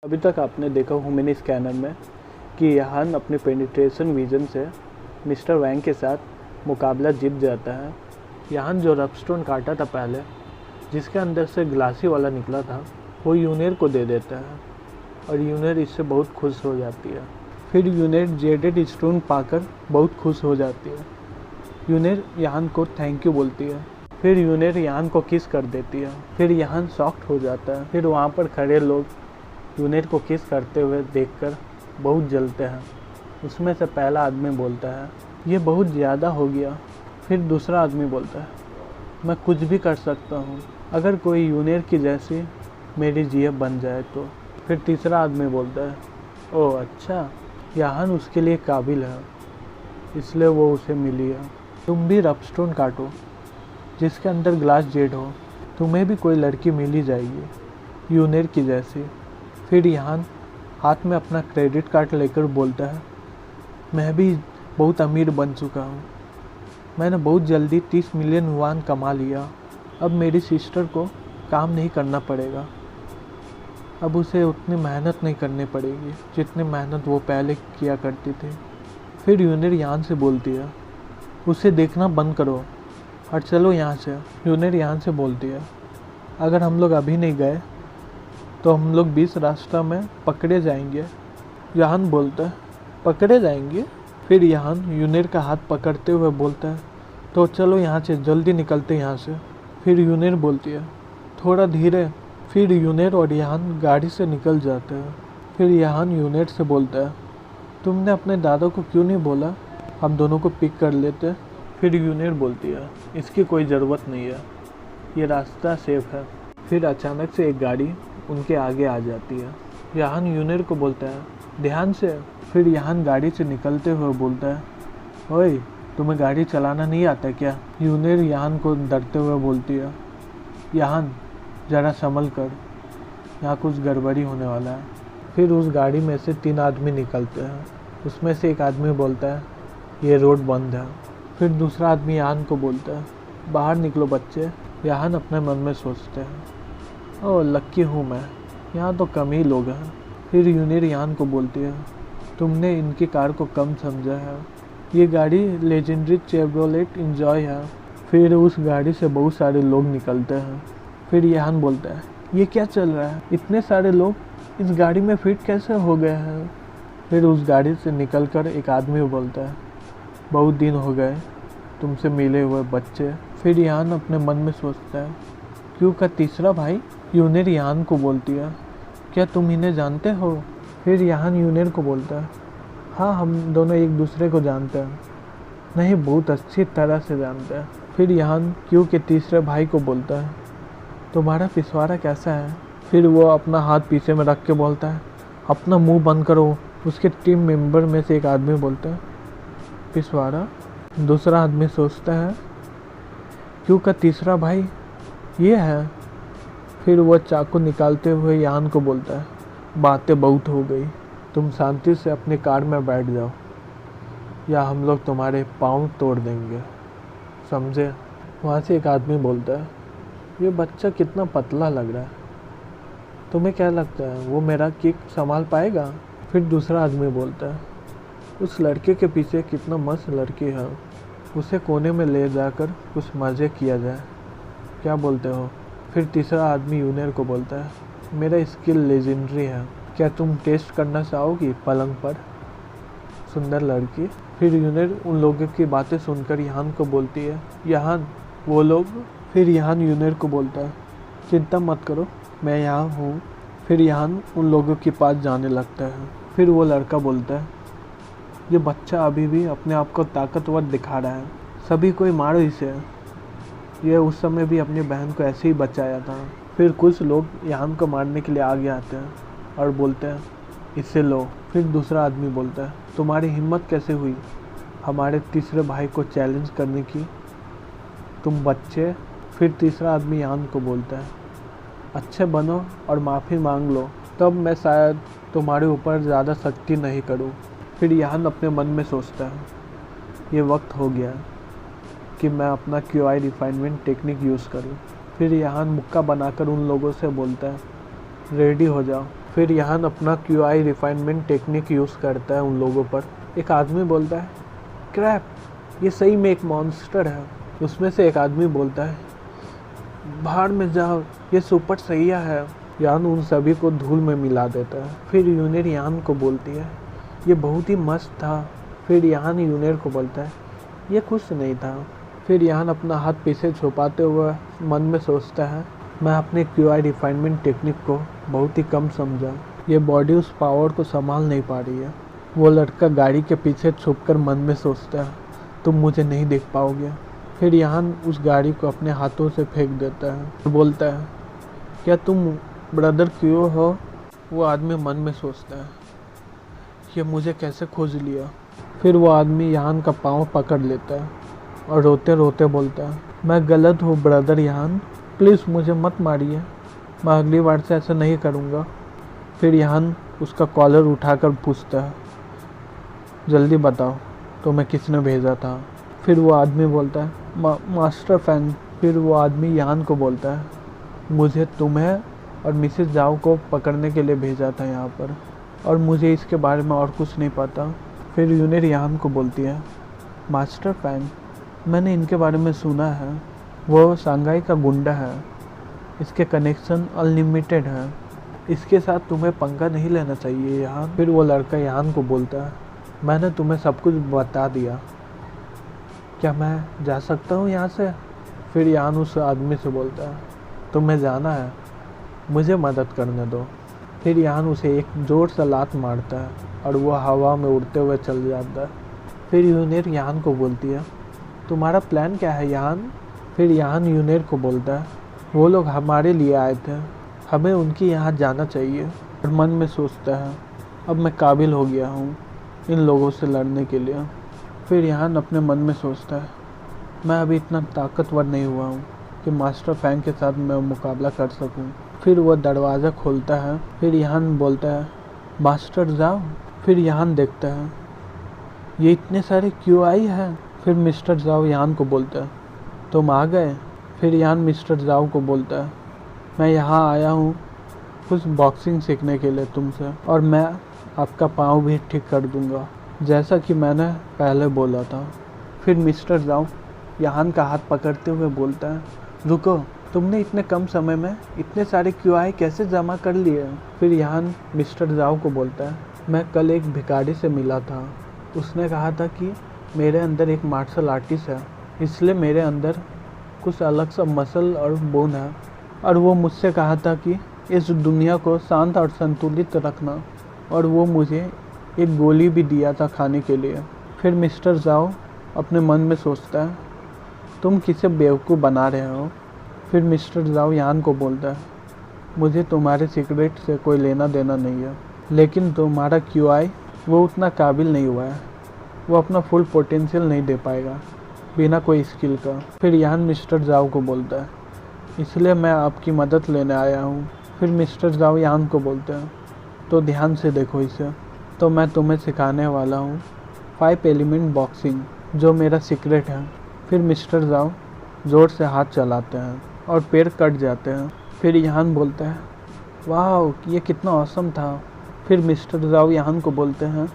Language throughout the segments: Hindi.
अभी तक आपने देखा ह्यूमन स्कैनर में कि यहान अपने पेनिट्रेशन विजन से मिस्टर वैंग के साथ मुकाबला जीत जाता है। यहान जो रबस्टोन काटा था पहले, जिसके अंदर से ग्लासी वाला निकला था, वो यूनेर को दे देता है और यूनेर इससे बहुत खुश हो जाती है। फिर यूनेर जेडेड स्टोन पाकर बहुत खुश हो जाती है। यूनेर यहान को थैंक यू बोलती है। फिर यूनेर यहान को किस कर देती है। फिर यहान शॉक्ड हो जाता है। फिर वहाँ पर खड़े लोग यूनेर को किस करते हुए देखकर बहुत जलते हैं। उसमें से पहला आदमी बोलता है, ये बहुत ज़्यादा हो गया। फिर दूसरा आदमी बोलता है, मैं कुछ भी कर सकता हूँ अगर कोई यूनेर की जैसी मेरी जीएफ बन जाए तो। फिर तीसरा आदमी बोलता है, ओह अच्छा, यहान उसके लिए काबिल है, इसलिए वो उसे मिली है। तुम भी रबस्टोन काटो जिसके अंदर ग्लास जेड हो, तुम्हें भी कोई लड़की मिल ही जाएगी यूनेर की जैसी। फिर यहान हाथ में अपना क्रेडिट कार्ड लेकर बोलता है, मैं भी बहुत अमीर बन चुका हूँ। मैंने बहुत जल्दी 30 मिलियन युआन कमा लिया। अब मेरी सिस्टर को काम नहीं करना पड़ेगा। अब उसे उतनी मेहनत नहीं करनी पड़ेगी जितनी मेहनत वो पहले किया करती थी। फिर यूनेर यहान से बोलती है, उसे देखना बंद करो और चलो यहाँ से। यूनेर यहान से बोलती है, अगर हम लोग अभी नहीं गए तो हम लोग 20 रास्ता में पकड़े जाएंगे। यहान बोलता है, पकड़े जाएंगे? फिर यहान यूनेर का हाथ पकड़ते हुए बोलता है, तो चलो यहाँ से, जल्दी निकलते यहाँ से। फिर यूनेर बोलती है, थोड़ा धीरे। फिर यूनेर और यहान गाड़ी से निकल जाते हैं। फिर यहान यूनेर से बोलता है, तुमने अपने दादा को क्यों नहीं बोला हम दोनों को पिक कर लेते? फिर यूनेर बोलती है, इसकी कोई ज़रूरत नहीं है, ये रास्ता सेफ है। फिर अचानक से एक गाड़ी उनके आगे आ जाती है। यहान यूनेर को बोलता है, ध्यान से। फिर यहान गाड़ी से निकलते हुए बोलता है, ओए तुम्हें गाड़ी चलाना नहीं आता क्या? यूनेर यहान को डरते हुए बोलती है, यहान ज़रा संभल कर, यहाँ कुछ गड़बड़ी होने वाला है। फिर उस गाड़ी में से 3 आदमी निकलते हैं। उसमें से एक आदमी बोलता है, ये रोड बंद है। फिर दूसरा आदमी यहान को बोलता है, बाहर निकलो बच्चे। यहान अपने मन में सोचते हैं, ओह लक्की हूँ मैं, यहाँ तो कम ही लोग हैं। फिर यूनेर यहान को बोलती है, तुमने इनकी कार को कम समझा है, ये गाड़ी लेजेंडरी चेवरोलेट एंजॉय है। फिर उस गाड़ी से बहुत सारे लोग निकलते हैं। फिर यहान बोलता है, ये क्या चल रहा है, इतने सारे लोग इस गाड़ी में फिट कैसे हो गए हैं? फिर उस गाड़ी से निकलकर एक आदमी बोलता है, बहुत दिन हो गए तुमसे मिले हुए बच्चे। फिर यहान अपने मन में सोचता है, क्यों का तीसरा भाई? यूनेर यहान को बोलती है, क्या तुम इन्हें जानते हो? फिर यहान यूनेर को बोलता है, हाँ हम दोनों एक दूसरे को जानते हैं, नहीं बहुत अच्छी तरह से जानते हैं। फिर यहान क्यों के तीसरे भाई को बोलता है, तुम्हारा पिछवाड़ा कैसा है? फिर वो अपना हाथ पीछे में रख के बोलता है, अपना मुंह बंद करो। उसके टीम मेंबर में से एक आदमी बोलता है, पिछवाड़ा? दूसरा आदमी सोचता है, क्यों का तीसरा भाई ये है। फिर वो चाकू निकालते हुए यहान को बोलता है, बातें बहुत हो गई, तुम शांति से अपनी कार में बैठ जाओ या हम लोग तुम्हारे पाँव तोड़ देंगे, समझे? वहाँ से एक आदमी बोलता है, ये बच्चा कितना पतला लग रहा है, तुम्हें क्या लगता है वो मेरा किक संभाल पाएगा? फिर दूसरा आदमी बोलता है, उस लड़के के पीछे कितना मस्त लड़की है, उसे कोने में ले जाकर कुछ मज़े किया जाए, क्या बोलते हो? फिर तीसरा आदमी यूनेर को बोलता है, मेरा स्किल लेजेंडरी है, क्या तुम टेस्ट करना चाहोगी पलंग पर, सुंदर लड़की? फिर यूनेर उन लोगों की बातें सुनकर यहान को बोलती है, यहान वो लोग? फिर यहान यूनेर को बोलता है, चिंता मत करो मैं यहाँ हूँ। फिर यहान उन लोगों के पास जाने लगता है। फिर वो लड़का बोलता है, ये बच्चा अभी भी अपने आप को ताकतवर दिखा रहा है, सभी कोई मारो इसे, ये उस समय भी अपनी बहन को ऐसे ही बचाया था। फिर कुछ लोग यहान को मारने के लिए आगे आते हैं और बोलते हैं, इसे लो। फिर दूसरा आदमी बोलता है, तुम्हारी हिम्मत कैसे हुई हमारे तीसरे भाई को चैलेंज करने की, तुम बच्चे? फिर तीसरा आदमी यहान को बोलता है, अच्छे बनो और माफ़ी मांग लो, तब मैं शायद तुम्हारे ऊपर ज़्यादा सख्ती नहीं करूं। फिर यहान अपने मन में सोचता है, ये वक्त हो गया कि मैं अपना QI रिफाइनमेंट टेक्निक यूज़ करूं। फिर यहान मुक्का बनाकर उन लोगों से बोलता है, रेडी हो जाओ। फिर यहान अपना QI रिफाइनमेंट टेक्निक यूज़ करता है उन लोगों पर। एक आदमी बोलता है, क्रैप, ये सही में एक मॉन्स्टर है। उसमें से एक आदमी बोलता है, बाहर में जाओ, ये सुपर सैया है। यान उन सभी को धूल में मिला देता है। फिर यूनिर यान को बोलती है, ये बहुत ही मस्त था। फिर यान यूनिर को बोलता है, ये कुछ नहीं था। फिर यान अपना हाथ पीछे छुपाते हुए मन में सोचता है, मैं अपने QI रिफाइनमेंट टेक्निक को बहुत ही कम समझा। ये बॉडी उस पावर को संभाल नहीं पा रही है। वो लड़का गाड़ी के पीछे छुपकर मन में सोचता है, तुम मुझे नहीं देख पाओगे। फिर यान उस गाड़ी को अपने हाथों से फेंक देता है। बोलता है, क्या तुम ब्रदर क्यों हो? वो आदमी मन में सोचता है, ये मुझे कैसे खोज लिया। फिर वो आदमी यान का पाँव पकड़ लेता है और रोते रोते बोलता है, मैं गलत हूँ ब्रदर यान, प्लीज़ मुझे मत मारिए, मैं अगली बार से ऐसा नहीं करूँगा। फिर यान उसका कॉलर उठाकर पूछता है, जल्दी बताओ तुम्हें किसने भेजा था। फिर वो आदमी बोलता है, मास्टर फैंग। फिर वो आदमी यान को बोलता है, मुझे तुम्हें और मिसेस जाओ को पकड़ने के लिए भेजा था यहाँ पर, और मुझे इसके बारे में और कुछ नहीं पता। फिर यूनिर यान को बोलती है, मास्टर फैंग, मैंने इनके बारे में सुना है, वो शंघाई का गुंडा है, इसके कनेक्शन अनलिमिटेड है, इसके साथ तुम्हें पंगा नहीं लेना चाहिए यान। फिर वो लड़का यान को बोलता है, मैंने तुम्हें सब कुछ बता दिया, क्या मैं जा सकता हूँ यहाँ से? फिर यान उस आदमी से बोलता है, तुम्हें जाना है, मुझे मदद करने दो। फिर यान उसे एक ज़ोर से लात मारता है और वो हवा में उड़ते हुए चल जाता है। फिर यूनिर यान को बोलती है, तुम्हारा प्लान क्या है यान? फिर यान यूनिर को बोलता है, वो लोग हमारे लिए आए थे, हमें उनके यहाँ जाना चाहिए। और मन में सोचता है, अब मैं काबिल हो गया हूँ इन लोगों से लड़ने के लिए। फिर यान अपने मन में सोचता है, मैं अभी इतना ताकतवर नहीं हुआ हूँ कि मास्टर फैंग के साथ मैं मुकाबला कर सकूँ। फिर वह दरवाज़ा खोलता है। फिर यान बोलता है, मास्टर जाओ। फिर यान देखता है, ये इतने सारे QI हैं। फिर मिस्टर जाओ यान को बोलता है, तुम आ गए? फिर यान मिस्टर जाओ को बोलता है, मैं यहाँ आया हूँ कुछ बॉक्सिंग सीखने के लिए तुमसे, और मैं आपका पाँव भी ठीक कर दूँगा जैसा कि मैंने पहले बोला था। फिर मिस्टर जाओ यान का हाथ पकड़ते हुए बोलता है, रुको, तुमने इतने कम समय में इतने सारे QI कैसे जमा कर लिए? फिर यान मिस्टर जाओ को बोलता है, मैं कल एक भिखारी से मिला था, उसने कहा था कि मेरे अंदर एक मार्शल आर्टिस्ट है, इसलिए मेरे अंदर कुछ अलग सा मसल और बोन है, और वो मुझसे कहा था कि इस दुनिया को शांत और संतुलित रखना, और वो मुझे एक गोली भी दिया था खाने के लिए। फिर मिस्टर जाओ अपने मन में सोचता है, तुम किसे बेवकूफ़ बना रहे हो? फिर मिस्टर जाओ यान को बोलता है, मुझे तुम्हारे सीक्रेट से कोई लेना देना नहीं है, लेकिन तुम्हारा QI वो उतना काबिल नहीं हुआ है, वो अपना फुल पोटेंशियल नहीं दे पाएगा बिना कोई स्किल का। फिर यान मिस्टर जाओ को बोलता है, इसलिए मैं आपकी मदद लेने आया हूँ। फिर मिस्टर जाओ यान को बोलते हैं, तो ध्यान से देखो इसे, तो मैं तुम्हें सिखाने वाला हूँ 5 एलिमेंट बॉक्सिंग, जो मेरा सीक्रेट है। फिर मिस्टर जाओ ज़ोर से हाथ चलाते हैं और पैर कट जाते हैं। फिर यान बोलता है, वाह ये कितना औसम था। फिर मिस्टर जाओ यान को बोलते हैं,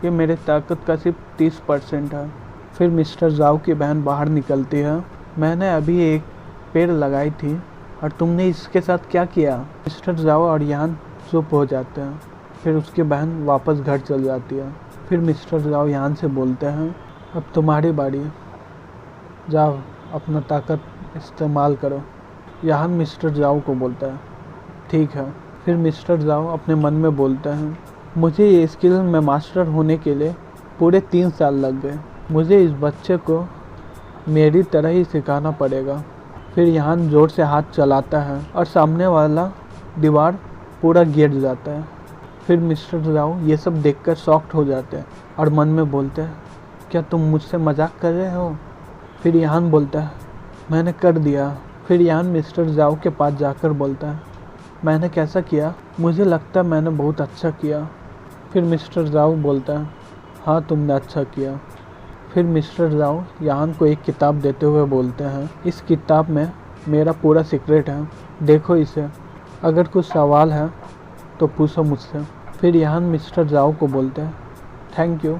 ये मेरे ताकत का सिर्फ 30% है। फिर मिस्टर जाओ की बहन बाहर निकलती है, मैंने अभी एक पेड़ लगाई थी और तुमने इसके साथ क्या किया? मिस्टर जाओ और यान चुप हो जाते हैं। फिर उसकी बहन वापस घर चल जाती है। फिर मिस्टर जाओ यान से बोलते हैं, अब तुम्हारी बारी, जाओ अपना ताकत इस्तेमाल करो। यान मिस्टर जाओ को बोलता है, ठीक है। फिर मिस्टर जाओ अपने मन में बोलते हैं, मुझे ये स्किल में मास्टर होने के लिए पूरे 3 साल लग गए, मुझे इस बच्चे को मेरी तरह ही सिखाना पड़ेगा। फिर यान ज़ोर से हाथ चलाता है और सामने वाला दीवार पूरा गिर जाता है। फिर मिस्टर जाओ ये सब देखकर शॉक्ड हो जाते हैं और मन में बोलते हैं, क्या तुम मुझसे मजाक कर रहे हो? फिर यान बोलता है, मैंने कर दिया। फिर यान मिस्टर जाओ के पास जाकर बोलता है, मैंने कैसा किया? मुझे लगता है मैंने बहुत अच्छा किया। फिर मिस्टर जाओ बोलता है, हाँ तुमने अच्छा किया। फिर मिस्टर जाओ यान को एक किताब देते हुए बोलते हैं, इस किताब में मेरा पूरा सीक्रेट है, देखो इसे, अगर कुछ सवाल है तो पूछो मुझसे। फिर यहान मिस्टर जाओ को बोलते हैं, थैंक यू।